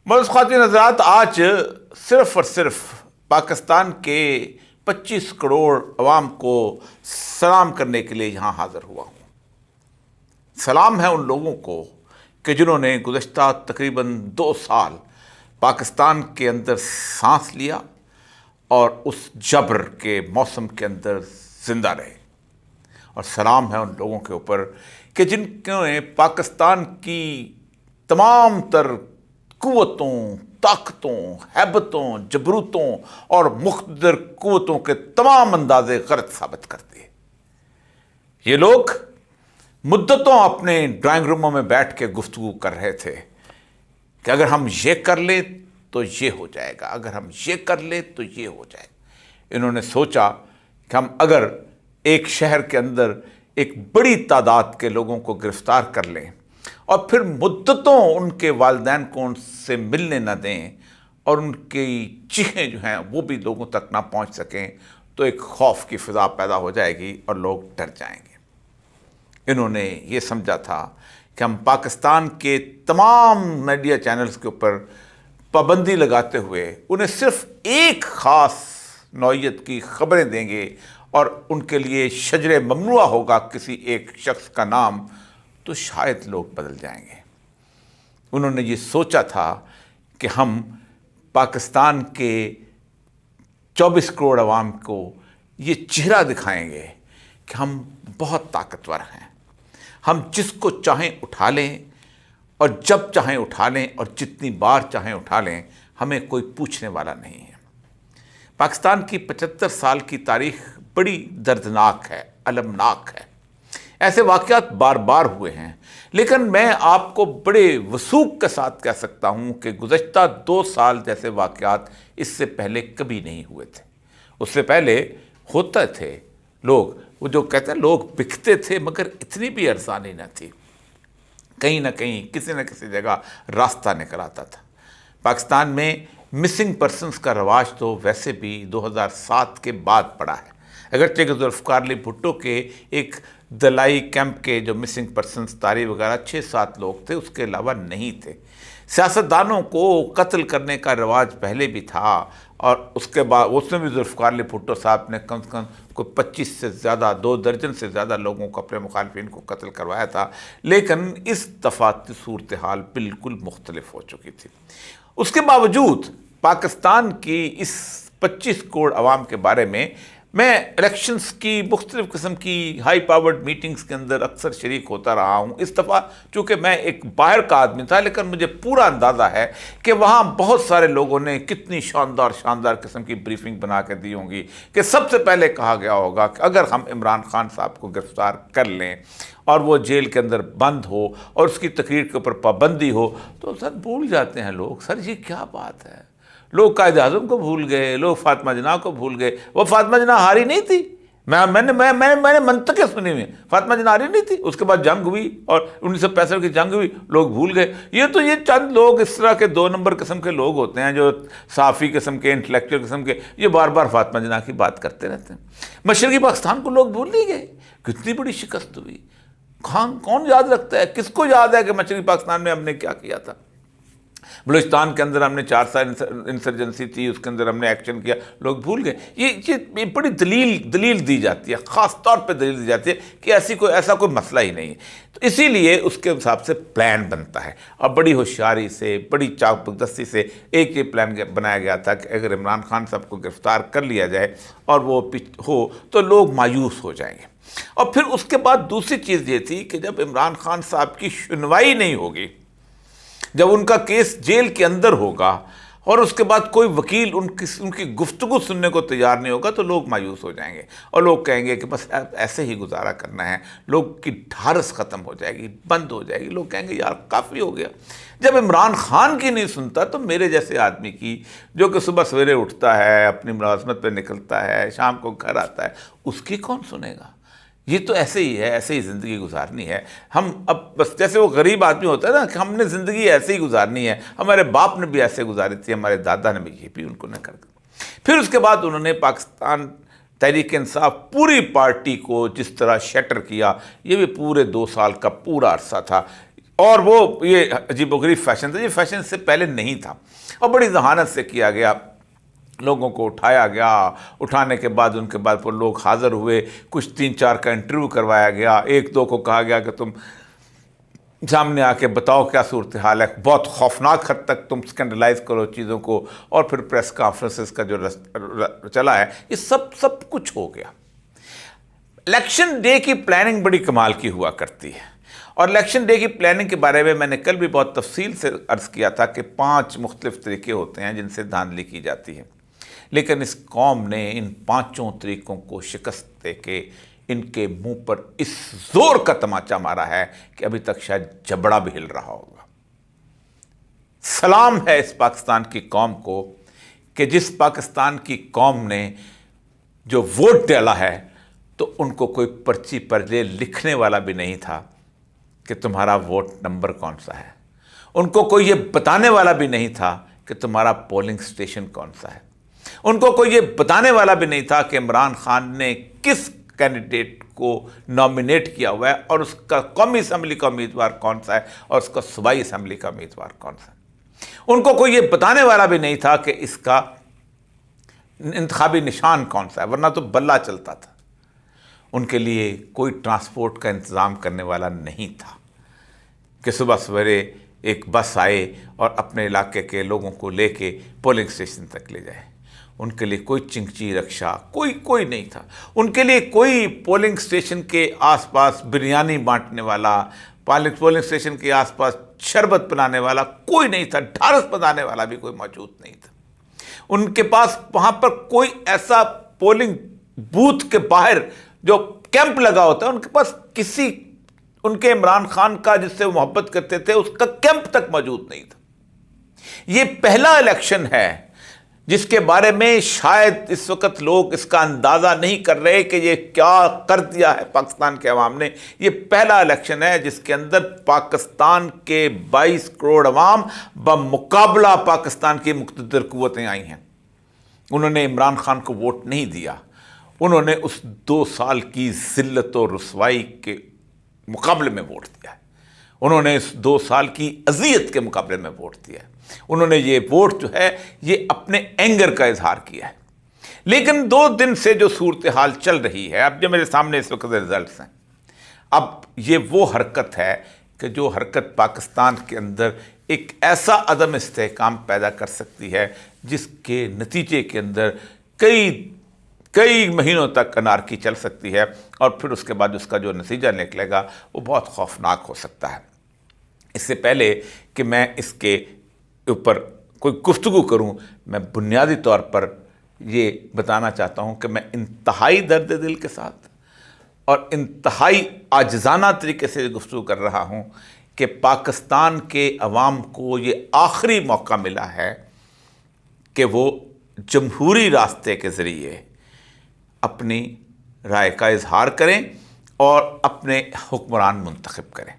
مولانا خواتین حضرات، آج صرف اور صرف پاکستان کے 25 کروڑ عوام کو سلام کرنے کے لیے یہاں حاضر ہوا ہوں۔ سلام ہے ان لوگوں کو کہ جنہوں نے گزشتہ تقریباً 2 سال پاکستان کے اندر سانس لیا اور اس جبر کے موسم کے اندر زندہ رہے، اور سلام ہے ان لوگوں کے اوپر کہ جن نے پاکستان کی تمام تر قوتوں، طاقتوں، ہیبتوں، جبروتوں اور مقتدر قوتوں کے تمام اندازے غلط ثابت کر دیے۔ یہ لوگ مدتوں اپنے ڈرائنگ روموں میں بیٹھ کے گفتگو کر رہے تھے کہ اگر ہم یہ کر لیں تو یہ ہو جائے گا، اگر ہم یہ کر لیں تو یہ ہو جائے گا۔ انہوں نے سوچا کہ ہم اگر ایک شہر کے اندر ایک بڑی تعداد کے لوگوں کو گرفتار کر لیں اور پھر مدتوں ان کے والدین کو ان سے ملنے نہ دیں اور ان کی چیخیں جو ہیں وہ بھی لوگوں تک نہ پہنچ سکیں، تو ایک خوف کی فضا پیدا ہو جائے گی اور لوگ ڈر جائیں گے۔ انہوں نے یہ سمجھا تھا کہ ہم پاکستان کے تمام میڈیا چینلز کے اوپر پابندی لگاتے ہوئے انہیں صرف ایک خاص نوعیت کی خبریں دیں گے اور ان کے لیے شجر ممنوع ہوگا کسی ایک شخص کا نام، تو شاید لوگ بدل جائیں گے۔ انہوں نے یہ سوچا تھا کہ ہم پاکستان کے 24 کروڑ عوام کو یہ چہرہ دکھائیں گے کہ ہم بہت طاقتور ہیں، ہم جس کو چاہیں اٹھا لیں اور جب چاہیں اٹھا لیں اور جتنی بار چاہیں اٹھا لیں، ہمیں کوئی پوچھنے والا نہیں ہے۔ پاکستان کی 75 سال کی تاریخ بڑی دردناک ہے، المناک ہے۔ ایسے واقعات بار بار ہوئے ہیں، لیکن میں آپ کو بڑے وثوق کے ساتھ کہہ سکتا ہوں کہ گزشتہ 2 سال جیسے واقعات اس سے پہلے کبھی نہیں ہوئے تھے۔ اس سے پہلے ہوتا تھے لوگ، وہ جو کہتے ہیں لوگ بکتے تھے، مگر اتنی بھی ارزانی نہ تھی، کہیں نہ کہیں کسی نہ کسی جگہ راستہ نکل آتا تھا۔ پاکستان میں مسنگ پرسنز کا رواج تو ویسے بھی 2007 کے بعد پڑا ہے، اگرچہ کہ ذوالفقار علی بھٹو کے ایک دلائی کیمپ کے جو مسنگ پرسنز تاری وغیرہ 6-7 لوگ تھے، اس کے علاوہ نہیں تھے۔ سیاستدانوں کو قتل کرنے کا رواج پہلے بھی تھا، اور اس کے بعد اس میں بھی ذوالفقار علی بھٹو صاحب نے کم سے کم کوئی 25 سے زیادہ 2 درجن سے زیادہ لوگوں کو، اپنے مخالفین کو قتل کروایا تھا، لیکن اس دفعہ صورتحال بالکل مختلف ہو چکی تھی۔ اس کے باوجود پاکستان کی اس 25 کروڑ عوام کے بارے میں الیکشنز کی مختلف قسم کی ہائی پاورڈ میٹنگز کے اندر اکثر شریک ہوتا رہا ہوں۔ اس دفعہ چونکہ میں ایک باہر کا آدمی تھا، لیکن مجھے پورا اندازہ ہے کہ وہاں بہت سارے لوگوں نے کتنی شاندار قسم کی بریفنگ بنا کے دی ہوں گی کہ سب سے پہلے کہا گیا ہوگا کہ اگر ہم عمران خان صاحب کو گرفتار کر لیں اور وہ جیل کے اندر بند ہو اور اس کی تقریر کے اوپر پابندی ہو، تو سر بھول جاتے ہیں لوگ، سر یہ کیا بات ہے، لوگ قائد اعظم کو بھول گئے، لوگ فاطمہ جناح کو بھول گئے۔ وہ فاطمہ جناح ہاری نہیں تھی، میں نے منطقیں سنی ہوئی، فاطمہ جناح ہاری نہیں تھی، اس کے بعد جنگ ہوئی اور 1965 کی جنگ ہوئی، لوگ بھول گئے۔ یہ چند لوگ اس طرح کے 2 نمبر قسم کے لوگ ہوتے ہیں جو صحافی قسم کے، انٹلیکچوئل قسم کے، یہ بار بار فاطمہ جناح کی بات کرتے رہتے ہیں۔ مشرقی پاکستان کو لوگ بھول نہیں گئے، کتنی بڑی شکست ہوئی، کون یاد رکھتا ہے، کس کو یاد ہے کہ مشرقی پاکستان میں ہم نے کیا کیا تھا؟ بلوچستان کے اندر ہم نے 4 سال انسرجنسی تھی، اس کے اندر ہم نے ایکشن کیا، لوگ بھول گئے۔ یہ بڑی دلیل دی جاتی ہے، خاص طور پہ دلیل دی جاتی ہے کہ ایسا کوئی مسئلہ ہی نہیں ہے، تو اسی لیے اس کے حساب سے پلان بنتا ہے، اور بڑی ہوشیاری سے، بڑی چاپلوسی سے ایک یہ پلان بنایا گیا تھا کہ اگر عمران خان صاحب کو گرفتار کر لیا جائے اور وہ ہو تو لوگ مایوس ہو جائیں گے۔ اور پھر اس کے بعد دوسری چیز یہ تھی کہ جب عمران خان صاحب کی سنوائی نہیں ہوگی، جب ان کا کیس جیل کے اندر ہوگا اور اس کے بعد کوئی وکیل ان کی گفتگو سننے کو تیار نہیں ہوگا، تو لوگ مایوس ہو جائیں گے اور لوگ کہیں گے کہ بس ایسے ہی گزارا کرنا ہے، لوگ کی ڈھارس ختم ہو جائے گی، بند ہو جائے گی، لوگ کہیں گے یار کافی ہو گیا۔ جب عمران خان کی نہیں سنتا تو میرے جیسے آدمی کی، جو کہ صبح سویرے اٹھتا ہے، اپنی ملازمت پہ نکلتا ہے، شام کو گھر آتا ہے، اس کی کون سنے گا؟ یہ تو ایسے ہی ہے، ایسے ہی زندگی گزارنی ہے۔ ہم اب بس جیسے وہ غریب آدمی ہوتا ہے نا کہ ہم نے زندگی ایسے ہی گزارنی ہے، ہمارے باپ نے بھی ایسے گزاری تھی، ہمارے دادا نے بھی، یہ بھی ان کو نہ کر۔ پھر اس کے بعد انہوں نے پاکستان تحریک انصاف پوری پارٹی کو جس طرح شیٹر کیا، یہ بھی پورے 2 سال کا پورا عرصہ تھا۔ اور وہ یہ عجیب و غریب فیشن تھا، یہ فیشن سے پہلے نہیں تھا، اور بڑی ذہانت سے کیا گیا، لوگوں کو اٹھایا گیا، اٹھانے کے بعد ان کے بعد وہ لوگ حاضر ہوئے، کچھ 3-4 کا انٹرویو کروایا گیا، 1-2 کو کہا گیا کہ تم سامنے آ کے بتاؤ کیا صورتحال ہے، بہت خوفناک حد تک تم اسکینڈلائز کرو چیزوں کو، اور پھر پریس کانفرنسز کا جو چلا ہے یہ سب کچھ ہو گیا۔ الیکشن ڈے کی پلاننگ بڑی کمال کی ہوا کرتی ہے، اور الیکشن ڈے کی پلاننگ کے بارے میں نے کل بھی بہت تفصیل سے عرض کیا تھا کہ 5 مختلف طریقے ہوتے ہیں جن سے دھاندلی کی جاتی ہے، لیکن اس قوم نے ان 5 طریقوں کو شکست دے کے ان کے منہ پر اس زور کا تماچا مارا ہے کہ ابھی تک شاید جبڑا بھی ہل رہا ہوگا۔ سلام ہے اس پاکستان کی قوم کو کہ جس پاکستان کی قوم نے جو ووٹ ڈالا ہے تو ان کو کوئی پرچی پر یہ لکھنے والا بھی نہیں تھا کہ تمہارا ووٹ نمبر کون سا ہے، ان کو کوئی یہ بتانے والا بھی نہیں تھا کہ تمہارا پولنگ سٹیشن کون سا ہے، ان کو کوئی یہ بتانے والا بھی نہیں تھا کہ عمران خان نے کس کینڈیڈیٹ کو نامینیٹ کیا ہوا ہے، اور اس کا قومی اسمبلی کا امیدوار کون سا ہے اور اس کا صوبائی اسمبلی کا امیدوار کون سا ہے، ان کو کوئی یہ بتانے والا بھی نہیں تھا کہ اس کا انتخابی نشان کون سا ہے، ورنہ تو بلہ چلتا تھا۔ ان کے لیے کوئی ٹرانسپورٹ کا انتظام کرنے والا نہیں تھا کہ صبح سویرے ایک بس آئے اور اپنے علاقے کے لوگوں کو لے کے پولنگ اسٹیشن تک لے جائے۔ ان کے لیے کوئی چنگچی رکشا کوئی نہیں تھا، ان کے لیے کوئی پولنگ اسٹیشن کے آس پاس بریانی بانٹنے والا، پولنگ اسٹیشن کے آس پاس شربت پلانے والا کوئی نہیں تھا، ڈھارس بندانے والا بھی کوئی موجود نہیں تھا۔ ان کے پاس وہاں پر کوئی ایسا پولنگ بوتھ کے باہر جو کیمپ لگا ہوتا ہے، ان کے پاس کسی ان کے عمران خان کا جس سے وہ محبت کرتے تھے اس کا کیمپ تک موجود نہیں تھا۔ یہ پہلا الیکشن ہے جس کے بارے میں شاید اس وقت لوگ اس کا اندازہ نہیں کر رہے کہ یہ کیا کر دیا ہے پاکستان کے عوام نے۔ یہ پہلا الیکشن ہے جس کے اندر پاکستان کے 22 کروڑ عوام بمقابلہ پاکستان کی مقتدر قوتیں آئی ہیں۔ انہوں نے عمران خان کو ووٹ نہیں دیا، انہوں نے اس 2 سال کی ذلت و رسوائی کے مقابلے میں ووٹ دیا ہے، انہوں نے اس 2 سال کی اذیت کے مقابلے میں ووٹ دیا ہے، انہوں نے یہ ووٹ جو ہے یہ اپنے اینگر کا اظہار کیا ہے۔ لیکن 2 دن سے جو صورتحال چل رہی ہے، اب جو میرے سامنے اس وقت ریزلٹس ہیں، اب یہ وہ حرکت ہے کہ جو حرکت پاکستان کے اندر ایک ایسا عدم استحکام پیدا کر سکتی ہے جس کے نتیجے کے اندر کئی مہینوں تک انارکی چل سکتی ہے، اور پھر اس کے بعد اس کا جو نتیجہ نکلے گا وہ بہت خوفناک ہو سکتا ہے۔ اس سے پہلے کہ میں اس کے اوپر کوئی گفتگو کروں، میں بنیادی طور پر یہ بتانا چاہتا ہوں کہ میں انتہائی درد دل کے ساتھ اور انتہائی عاجزانہ طریقے سے گفتگو کر رہا ہوں کہ پاکستان کے عوام کو یہ آخری موقع ملا ہے کہ وہ جمہوری راستے کے ذریعے اپنی رائے کا اظہار کریں اور اپنے حکمران منتخب کریں۔